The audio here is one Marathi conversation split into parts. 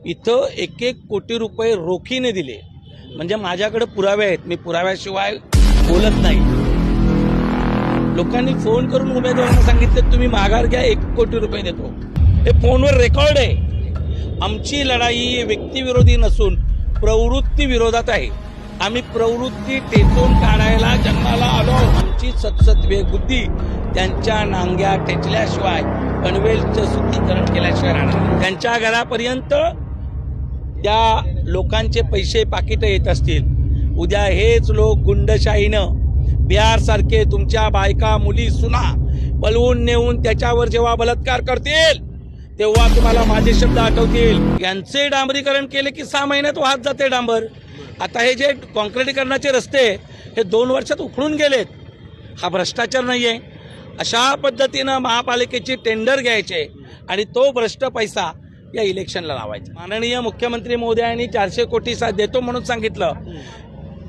इथं 1-1 कोटी रुपये रोखीने दिले. म्हणजे माझ्याकडे पुरावे आहेत, मी पुराव्याशिवाय बोलत नाही. लोकांनी फोन करून उमेदवारांना सांगितलं तुम्ही माघार घ्या, 1 कोटी रुपये देतो. हे फोनवर रेकॉर्ड आहे. आमची लढाई व्यक्तिविरोधी नसून प्रवृत्ती विरोधात आहे. आम्ही प्रवृत्ती टेचून काढायला जन्माला आलो. आमची सत्सत्वे बुद्धी त्यांच्या नांग्या टेचल्याशिवाय, पनवेलचं शुद्धीकरण केल्याशिवाय राहणार. त्यांच्या घरापर्यंत त्या लोकांचे पैसे पाकिटं येत असतील. उद्या हेच लोक गुंडशाहीनं बिहारसारखे तुमच्या बायका मुली सुना पळवून नेऊन त्याच्यावर जेव्हा बलात्कार करतील तेव्हा तुम्हाला माझे शब्द आठवतील. यांचे डांबरीकरण केले की 6 महिन्यात वाहत जाते डांबर. आता हे जे कॉन्क्रिटीकरणाचे रस्ते हे 2 वर्षात उखडून गेलेत. हा भ्रष्टाचार नाही आहे. अशा पद्धतीनं महापालिकेची टेंडर घ्यायचे आणि तो भ्रष्ट पैसा या इलेक्शनला लावायचा. माननीय मुख्यमंत्री महोदयांनी 400 कोटी देतो म्हणून सांगितलं.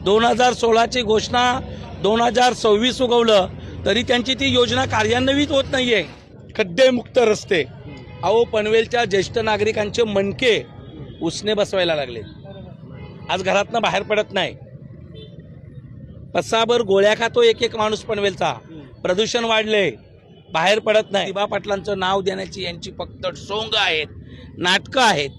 2016ची घोषणा 2026 उगवलं तरी त्यांची ती योजना कार्यान्वित होत नाहीये. खड्डेमुक्त रस्ते, अहो पनवेलच्या ज्येष्ठ नागरिकांचे मणके उसने बसवायला लागले. आज घरातनं बाहेर पडत नाही. पसाभर गोळ्या खातो एक माणूस पनवेलचा. प्रदूषण वाढले, बाहेर पडत नाही. दिबा पाटलांचं नाव देण्याची यांची फक्त सोंग आहेत, नाटकं आहेत.